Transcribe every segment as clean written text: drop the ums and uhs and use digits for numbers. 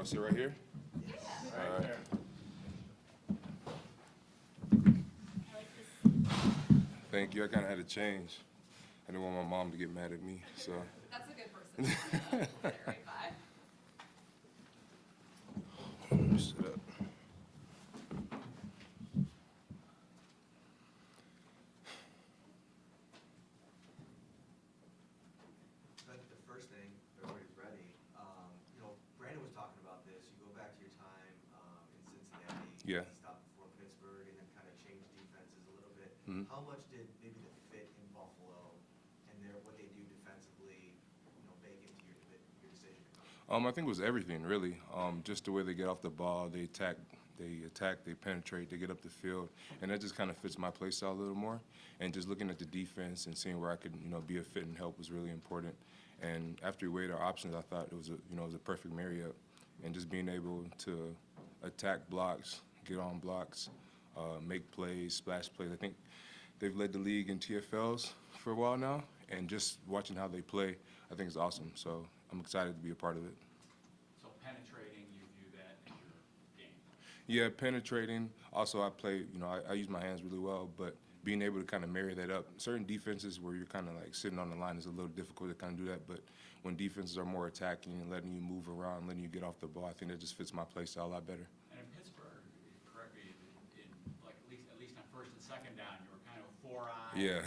sit right here? All right. Thank you. I kind of had to change. I didn't want my mom to get mad at me, so. That's a good person. Right, bye. Sit up. So I think the first thing, if everybody's ready, Brandon was talking about this. You go back to your time in Cincinnati. Yeah. You stopped before Pittsburgh and then kind of changed defenses a little bit. Mhm. How much did maybe the fit in Buffalo and what they do defensively, bake into your decision? I think it was everything, really. Just the way they get off the ball, they attack, they penetrate, they get up the field, and that just kind of fits my play style a little more. And just looking at the defense and seeing where I could, be a fit and help was really important. And after we weighed our options, I thought it was a perfect marry-up. And just being able to attack blocks, get on blocks, make plays, splash plays. I think they've led the league in TFLs for a while now, and just watching how they play, I think is awesome. So I'm excited to be a part of it. So penetrating, you view that as your game? Yeah, penetrating. Also, I play, I use my hands really well, but being able to kind of marry that up. Certain defenses where you're kind of like sitting on the line is a little difficult to kind of do that, but when defenses are more attacking and letting you move around, letting you get off the ball, I think that just fits my play style a lot better. And in Pittsburgh, correct me, in like at least on first and second down, you were kind of four-eye. Yeah,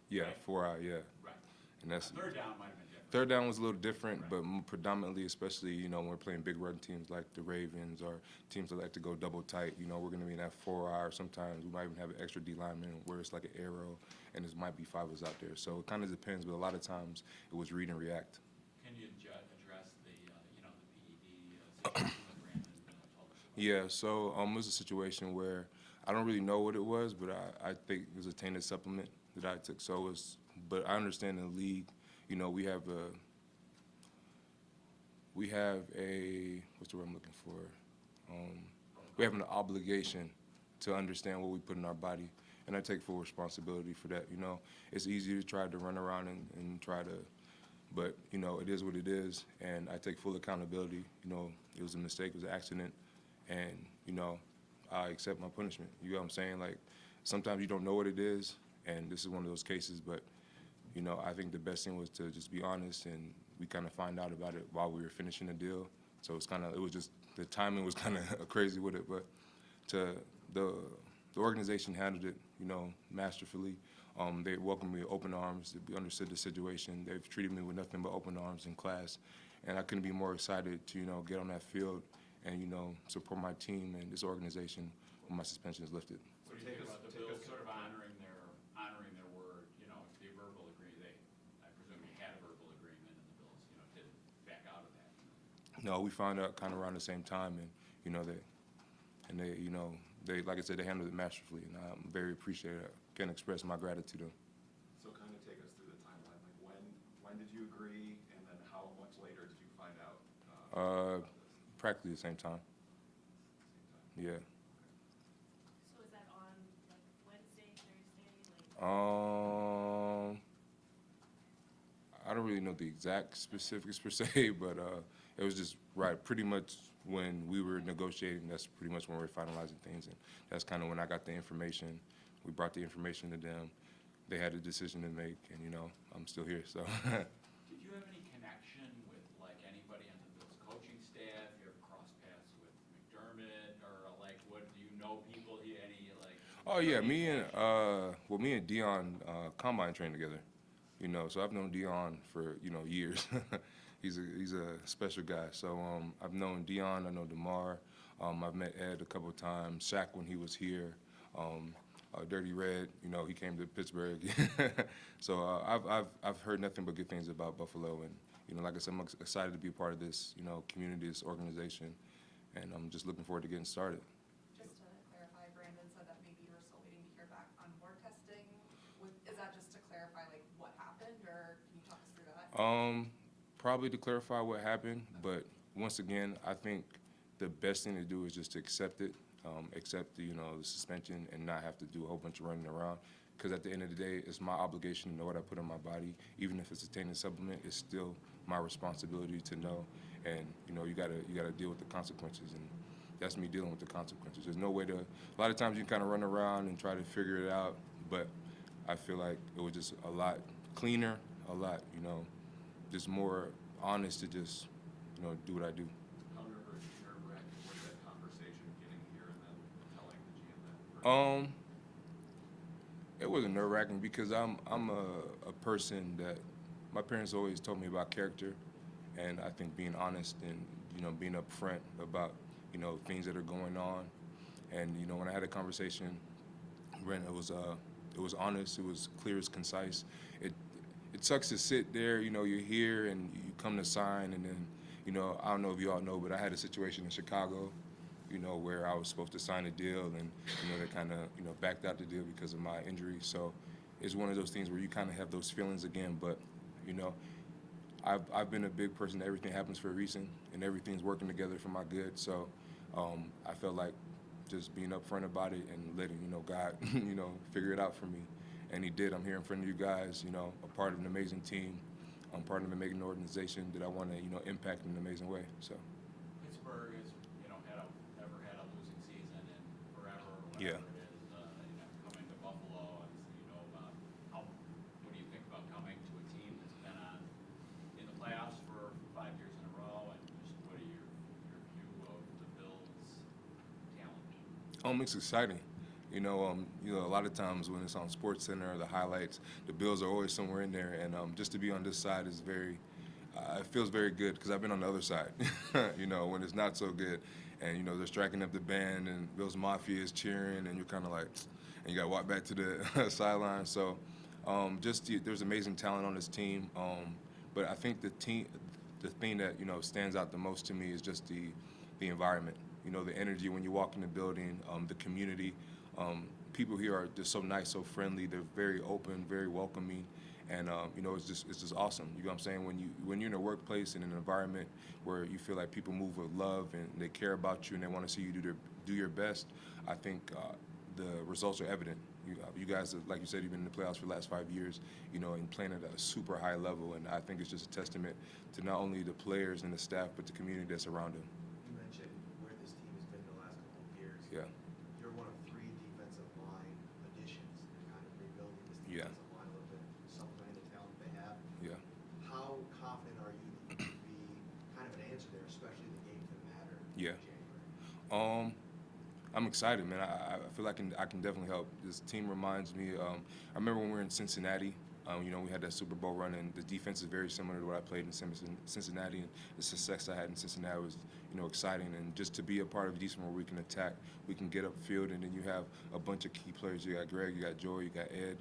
yeah, right? 4-eye, yeah. Right. And that's Third down might have been different. third down was a little different, Right. but predominantly, especially, when we're playing big run teams like the Ravens or teams that like to go double tight, we're going to be in that 4-eye, or sometimes we might even have an extra D lineman where it's like an arrow, and there might be 5 of us out there. So it kind of depends, but a lot of times it was read and react. Can you address the PED situation that Brandon told us about? Yeah, so it was a situation where I don't really know what it was, but I think it was a tainted supplement that I took. So it was, but I understand in the league, we have a what's the word I'm looking for? We have an obligation to understand what we put in our body, and I take full responsibility for that. It's easy to try to run around and try to, but it is what it is, and I take full accountability. It was a mistake, it was an accident, and I accept my punishment. You know what I'm saying? Like, sometimes you don't know what it is, and this is one of those cases, but I think the best thing was to just be honest, and we kind of find out about it while we were finishing the deal. So it was just, the timing was kind of crazy with it, but the organization handled it, masterfully. They welcomed me with open arms. They understood the situation. They've treated me with nothing but open arms in class, and I couldn't be more excited to get on that field and support my team and this organization when my suspension is lifted. What do you think about the Bills sort of honoring their word? The verbal agreement. I presume you had a verbal agreement, and the Bills, didn't back out of that. No, we found out kind of around the same time, and they like I said, they handled it masterfully, and I'm very appreciative. I can't express my gratitude to them. So kind of take us through the timeline. Like when did you agree, and then how much later did you find out? About this? Practically the same time. Same time. Yeah. So is that on like Wednesday, Thursday? I don't really know the exact specifics per se, but it was just right. Pretty much when we were negotiating, that's pretty much when we were finalizing things, and that's kind of when I got the information. We brought the information to them. They had a decision to make, and I'm still here. So. Did you have any connection with like anybody on the Bills coaching staff? You ever cross paths with McDermott, or like what? Do you know people? Any like? Oh yeah, me and Dion combine trained together. So I've known Dion for years. He's a special guy. So I've known Dion. I know DeMar. I've met Ed a couple of times. Shaq when he was here. Dirty Red. He came to Pittsburgh. So I've heard nothing but good things about Buffalo, and like I said, I'm excited to be a part of this community, this organization, and I'm just looking forward to getting started. Just to clarify, Brandon said that maybe you were still waiting to hear back on more testing. Is that just to clarify like what happened, or can you talk us through that? Probably to clarify what happened, but once again, I think the best thing to do is just to accept it, accept the suspension, and not have to do a whole bunch of running around. Because at the end of the day, it's my obligation to know what I put in my body. Even if it's a tainted supplement, it's still my responsibility to know. and you know, you gotta deal with the consequences, and that's me dealing with the consequences. There's no way to. A lot of times you kind of run around and try to figure it out, but I feel like it was just a lot cleaner, a lot, you know, just more honest to just, you know, do what I do. How nerve-wracking was that conversation getting here and then telling the GM that? It wasn't nerve-wracking because I'm a person that my parents always told me about character, and I think being honest and, you know, being upfront about, you know, things that are going on. And you know, when I had a conversation, Brent, it was honest, it was clear, it's concise. It sucks to sit there, you know, you're here and you come to sign, and then, you know, I don't know if you all know, but I had a situation in Chicago, you know, where I was supposed to sign a deal, and you know, they kind of, you know, backed out the deal because of my injury. So it's one of those things where you kind of have those feelings again. But you know, I've been a big person. Everything happens for a reason, and everything's working together for my good. So I felt like just being upfront about it and letting, you know, God, you know, figure it out for me, and He did. I'm here in front of you guys, you know, a part of an amazing team. I'm part of an amazing organization that I want to, you know, impact in an amazing way. So. Pittsburgh has, you know, never had a losing season in forever, or whatever Yeah. it is. You know, coming to Buffalo, obviously, you know about what do you think about coming to a team that's been in the playoffs for 5 years in a row, and just what are your view of the Bills' talent? It's exciting. You know, a lot of times when it's on Sports Center or the highlights, the Bills are always somewhere in there, and just to be on this side is very, it feels very good because I've been on the other side. You know, when it's not so good, and you know they're striking up the band, and Bills Mafia is cheering, and you're kind of like, and you got to walk back to the sideline. So, there's amazing talent on this team, but I think the thing that, you know, stands out the most to me is just the environment. You know, the energy when you walk in the building, the community. People here are just so nice, so friendly. They're very open, very welcoming, and you know, it's just awesome. You know what I'm saying? When you're in a workplace in an environment where you feel like people move with love and they care about you and they want to see you do your best, I think the results are evident. You guys, like you said, you've been in the playoffs for the last 5 years, you know, and playing at a super high level, and I think it's just a testament to not only the players and the staff, but the community that's around them. You mentioned where this team has been the last couple of years. Yeah. You're one of 3 defensive line additions and kind of rebuilding this Yeah. defensive line a little bit, supplementing the talent they have. Yeah. How confident are you that you can be kind of an answer there, especially the games that matter Yeah. in January? I'm excited, man. I feel like I can definitely help. This team reminds me. I remember when we were in Cincinnati. You know, we had that Super Bowl run, and the defense is very similar to what I played in Cincinnati, and the success I had in Cincinnati was, you know, exciting. And just to be a part of a decent where we can attack, we can get upfield, and then you have a bunch of key players. You got Greg, you got Joey, you got Ed,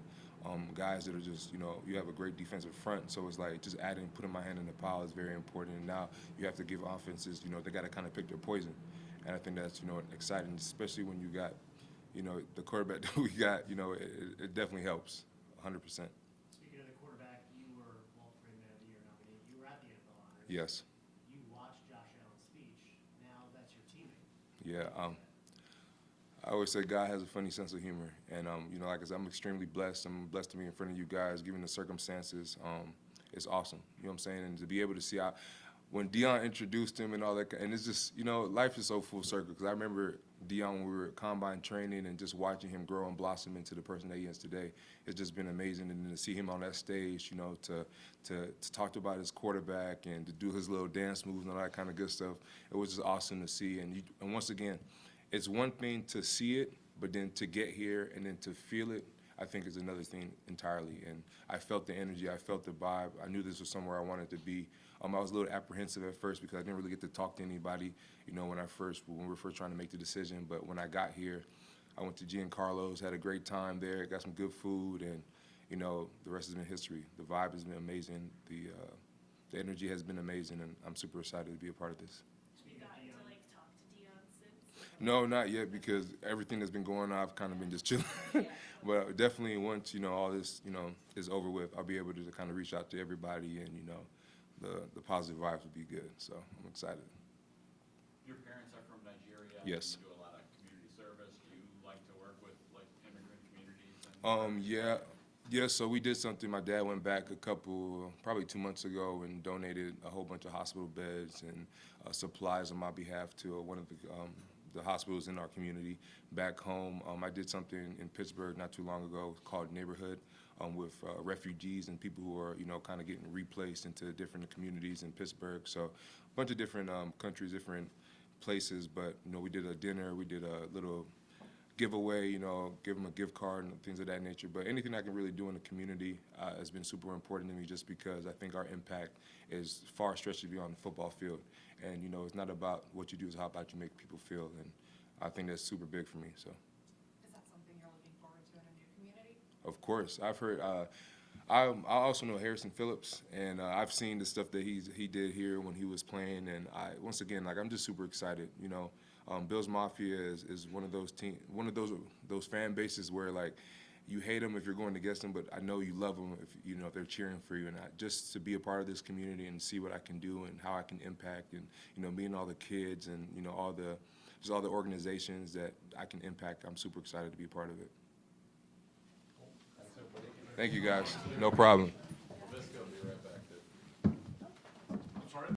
guys that are just, you know, you have a great defensive front. So it's like just putting my hand in the pile is very important. And now you have to give offenses, you know, they got to kind of pick their poison. And I think that's, you know, exciting, especially when you got, you know, the quarterback that we got. You know, it definitely helps, 100%. Speaking of the quarterback, you were Walter Man of the Year nominee. You were at the NFL Honors. Yes. You watched Josh Allen's speech. Now that's your teammate. Yeah. I always say God has a funny sense of humor, and you know, like I said, I'm extremely blessed. I'm blessed to be in front of you guys, given the circumstances. It's awesome. You know what I'm saying? And to be able to see how. When Deion introduced him and all that, and it's just, you know, life is so full circle. Because I remember Deion when we were at combine training and just watching him grow and blossom into the person that he is today. It's just been amazing, and then to see him on that stage, you know, to talk about his quarterback and to do his little dance moves and all that kind of good stuff. It was just awesome to see. And once again, it's one thing to see it, but then to get here and then to feel it, I think is another thing entirely. And I felt the energy, I felt the vibe. I knew this was somewhere I wanted to be. I was a little apprehensive at first because I didn't really get to talk to anybody, you know, when we were first trying to make the decision. But when I got here, I went to Giancarlo's, had a great time there, got some good food, and, you know, the rest has been history. The vibe has been amazing. The energy has been amazing, and I'm super excited to be a part of this. Speaking You of got to Deion, like talk to Dion since? No, not yet, because everything that's been going on, I've kind of been just chilling. But definitely once, you know, all this, you know, is over with, I'll be able to kind of reach out to everybody, and, you know, the positive vibes would be good. So I'm excited. Your parents are from Nigeria. Yes. You do a lot of community service. Do you like to work with like immigrant communities? And Yeah, Yeah, so we did something. My dad went back probably 2 months ago, and donated a whole bunch of hospital beds and supplies on my behalf to one of the hospitals in our community back home. I did something in Pittsburgh not too long ago called Neighborhood, with refugees and people who are, kind of getting replaced into different communities in Pittsburgh. So a bunch of different countries, different places. But, we did a dinner, we did a little giveaway, give them a gift card and things of that nature. But anything I can really do in the community has been super important to me, just because I think our impact is far stretching beyond the football field. And, it's not about what you do, it's how about you make people feel. And I think that's super big for me. So, Is that something you're looking forward to in a new community? of course, I've heard. I also know Harrison Phillips, and I've seen the stuff that he did here when he was playing. And once again, I'm just super excited. Bills Mafia is one of those fan bases where, like, you hate them if you're going against them, but I know you love them if they're cheering for you. And just to be a part of this community and see what I can do and how I can impact, and meeting all the kids and all the organizations that I can impact, I'm super excited to be a part of it. Thank you, guys. No problem.